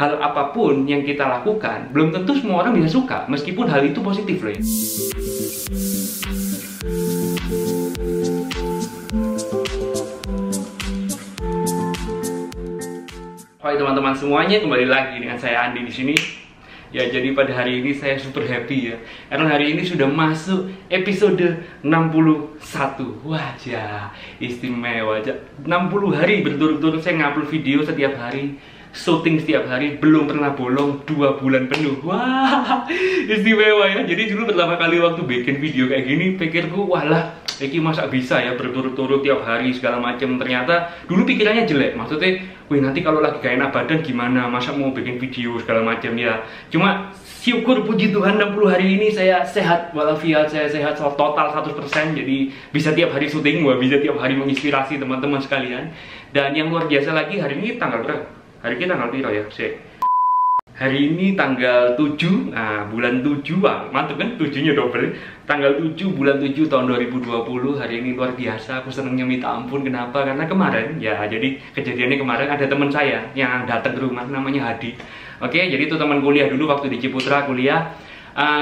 hal apapun yang kita lakukan, belum tentu semua orang bisa suka, meskipun hal itu positif loh ya. Hai teman-teman semuanya, kembali lagi dengan saya Andi di sini. Ya, jadi pada hari ini saya super happy ya, karena hari ini sudah masuk episode 61. Wajah, istimewa aja. 60 hari berturut-turut saya ngupload video setiap hari, syuting setiap hari, belum pernah bolong 2 bulan penuh. Wah, istimewa ya. Jadi dulu pertama kali waktu bikin video kayak gini, pikirku, walah, ini masa bisa ya berturut-turut tiap hari segala macam. Ternyata dulu pikirannya jelek, maksudnya, wih nanti kalau lagi gak enak badan gimana, masa mau bikin video segala macam ya. Cuma syukur puji Tuhan 60 hari ini saya sehat walafiat, saya sehat total 100%. Jadi bisa tiap hari syuting, bisa tiap hari menginspirasi teman-teman sekalian. Dan yang luar biasa lagi, hari ini tanggal berapa? Hari ini tanggal berapa ya? Hari ini tanggal 7, nah bulan 7, wah mantep kan, 7-nya double. Tanggal 7 bulan 7 tahun 2020, hari ini luar biasa, aku senengnya minta ampun. Kenapa? Karena kemarin, ya jadi kejadiannya kemarin ada teman saya yang datang ke rumah, namanya Hadi. Oke, jadi itu teman kuliah dulu waktu di Ciputra kuliah.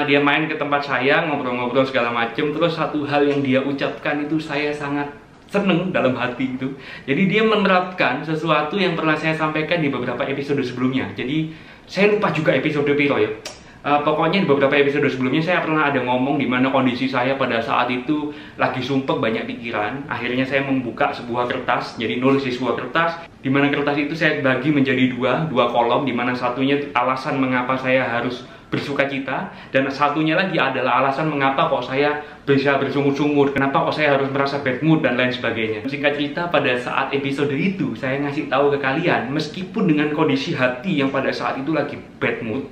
Dia main ke tempat saya, ngobrol-ngobrol segala macem. Terus satu hal yang dia ucapkan itu saya sangat seneng dalam hati itu. Jadi dia menerapkan sesuatu yang pernah saya sampaikan di beberapa episode sebelumnya. Jadi saya lupa juga episode piro ya. Pokoknya di beberapa episode sebelumnya saya pernah ada ngomong di mana kondisi saya pada saat itu lagi sumpek, banyak pikiran. Akhirnya saya membuka sebuah kertas, jadi nulis di sebuah kertas. Di mana kertas itu saya bagi menjadi dua kolom, di mana satunya alasan mengapa saya harus bersuka cita, dan satunya lagi adalah alasan mengapa kok saya bisa bersungut-sungut, kenapa kok saya harus merasa bad mood dan lain sebagainya. Singkat cerita, pada saat episode itu saya ngasih tahu ke kalian, meskipun dengan kondisi hati yang pada saat itu lagi bad mood,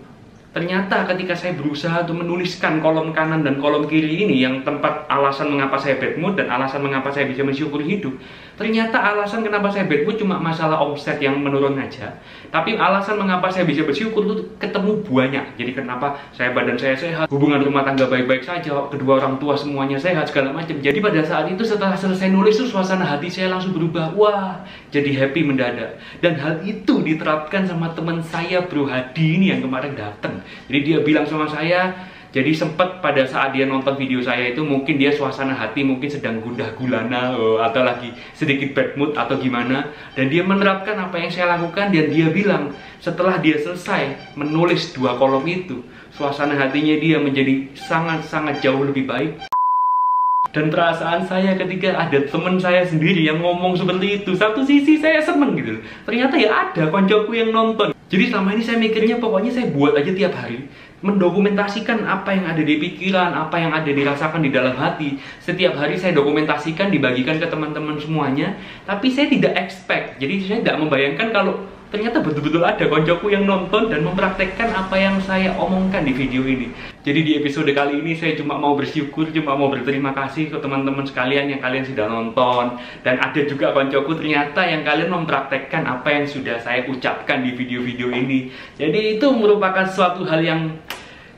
ternyata ketika saya berusaha untuk menuliskan kolom kanan dan kolom kiri ini yang tempat alasan mengapa saya bad mood dan alasan mengapa saya bisa mensyukuri hidup, ternyata alasan kenapa saya bad mood cuma masalah omset yang menurun aja. Tapi alasan mengapa saya bisa bersyukur itu ketemu banyak. Jadi kenapa badan saya sehat, hubungan rumah tangga baik-baik saja, kedua orang tua semuanya sehat, segala macam. Jadi pada saat itu setelah selesai nulis itu suasana hati saya langsung berubah. Wah, jadi happy mendadak. Dan hal itu diterapkan sama teman saya Bro Hadi ini yang kemarin datang. Jadi dia bilang sama saya, jadi sempat pada saat dia nonton video saya itu mungkin dia suasana hati mungkin sedang gundah gulana atau lagi sedikit bad mood atau gimana, dan dia menerapkan apa yang saya lakukan. Dan dia bilang setelah dia selesai menulis 2 kolom itu, suasana hatinya dia menjadi sangat-sangat jauh lebih baik. Dan perasaan saya ketika ada teman saya sendiri yang ngomong seperti itu, satu sisi saya seneng gitu, ternyata ya ada koncoku yang nonton. Jadi selama ini saya mikirnya pokoknya saya buat aja tiap hari, mendokumentasikan apa yang ada di pikiran, apa yang ada dirasakan di dalam hati. Setiap hari saya dokumentasikan, dibagikan ke teman-teman semuanya. Tapi saya tidak expect, jadi saya tidak membayangkan kalau ternyata betul-betul ada koncoku yang nonton dan mempraktekkan apa yang saya omongkan di video ini. Jadi di episode kali ini saya cuma mau bersyukur, cuma mau berterima kasih ke teman-teman sekalian yang kalian sudah nonton. Dan ada juga koncoku ternyata yang kalian mempraktekkan apa yang sudah saya ucapkan di video-video ini. Jadi itu merupakan suatu hal yang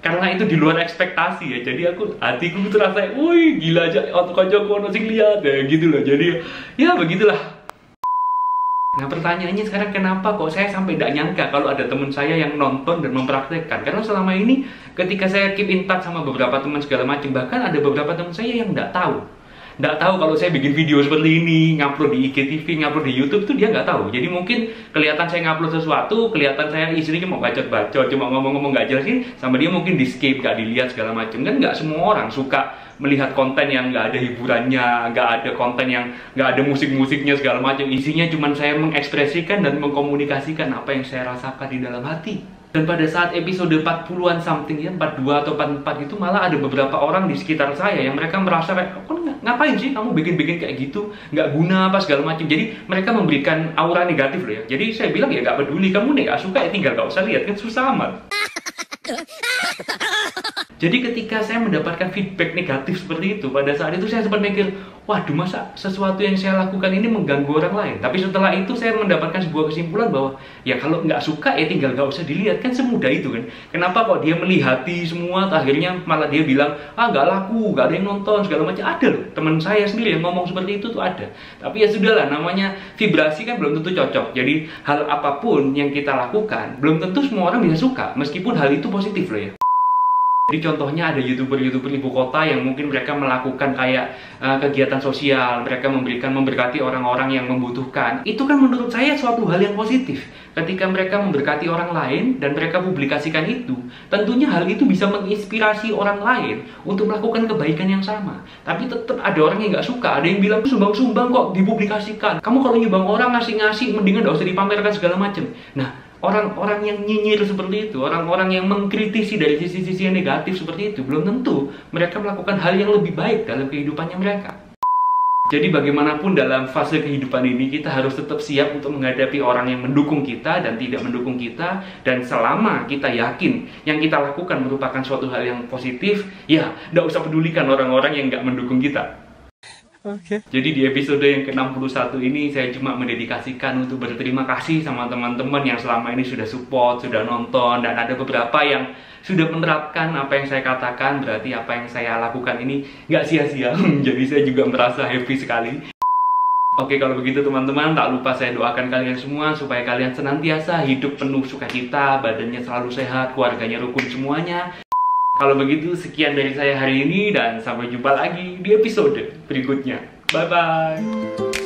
karena itu di luar ekspektasi ya. Jadi hatiku terasa, wih gila aja, koncoku ono sing lihat ya gitu loh. Jadi ya begitulah. Nah pertanyaannya sekarang, kenapa kok saya sampai tidak nyangka kalau ada teman saya yang nonton dan mempraktekkan? Karena selama ini ketika saya keep in touch sama beberapa teman segala macam, bahkan ada beberapa teman saya yang tidak tahu kalau saya bikin video seperti ini, ngupload di IGTV, ngupload di YouTube tuh dia nggak tahu. Jadi mungkin kelihatan saya ngupload sesuatu, kelihatan saya isinya cuma bacot-bacot, cuma ngomong-ngomong nggak jelasin, sama dia mungkin di skip, nggak dilihat segala macam. Kan nggak semua orang suka melihat konten yang nggak ada hiburannya, nggak ada konten yang nggak ada musik-musiknya segala macam. Isinya cuma saya mengekspresikan dan mengkomunikasikan apa yang saya rasakan di dalam hati. Dan pada saat episode 40-an something ya, 42 atau 44 itu malah ada beberapa orang di sekitar saya yang mereka merasa kayak, ngapain sih kamu bikin-bikin kayak gitu, nggak guna apa segala macam. Jadi mereka memberikan aura negatif loh ya. Jadi saya bilang ya nggak peduli, kamu nih nggak suka ya tinggal nggak usah lihat, kan susah amat. Jadi ketika saya mendapatkan feedback negatif seperti itu, pada saat itu saya sempat mikir, waduh masa sesuatu yang saya lakukan ini mengganggu orang lain. Tapi setelah itu saya mendapatkan sebuah kesimpulan bahwa ya kalau nggak suka ya tinggal nggak usah dilihat, kan semudah itu kan. Kenapa kok dia melihati semua, akhirnya malah dia bilang nggak laku, nggak ada yang nonton segala macam. Ada loh teman saya sendiri yang ngomong seperti itu tuh ada. Tapi ya sudahlah, namanya vibrasi kan belum tentu cocok. Jadi hal apapun yang kita lakukan belum tentu semua orang bisa suka, meskipun hal itu positif loh ya. Jadi contohnya ada YouTuber-YouTuber ibu kota yang mungkin mereka melakukan kayak kegiatan sosial, mereka memberkati orang-orang yang membutuhkan. Itu kan menurut saya suatu hal yang positif. Ketika mereka memberkati orang lain dan mereka publikasikan itu, tentunya hal itu bisa menginspirasi orang lain untuk melakukan kebaikan yang sama. Tapi tetap ada orang yang nggak suka, ada yang bilang sumbang-sumbang kok dipublikasikan. Kamu kalau nyumbang orang ngasih-ngasih, mendingan nggak usah dipamerkan segala macam. Nah, orang-orang yang nyinyir seperti itu, orang-orang yang mengkritisi dari sisi-sisi yang negatif seperti itu, belum tentu mereka melakukan hal yang lebih baik dalam kehidupannya mereka. Jadi bagaimanapun dalam fase kehidupan ini, kita harus tetap siap untuk menghadapi orang yang mendukung kita dan tidak mendukung kita. Dan selama kita yakin yang kita lakukan merupakan suatu hal yang positif, ya nggak usah pedulikan orang-orang yang nggak mendukung kita. Jadi di episode yang ke-61 ini saya cuma mendedikasikan untuk berterima kasih sama teman-teman yang selama ini sudah support, sudah nonton, dan ada beberapa yang sudah menerapkan apa yang saya katakan. Berarti apa yang saya lakukan ini nggak sia-sia. Jadi saya juga merasa happy sekali. Oke, kalau begitu teman-teman, tak lupa saya doakan kalian semua supaya kalian senantiasa hidup penuh sukacita, badannya selalu sehat, keluarganya rukun semuanya. Kalau begitu, sekian dari saya hari ini dan sampai jumpa lagi di episode berikutnya. Bye-bye.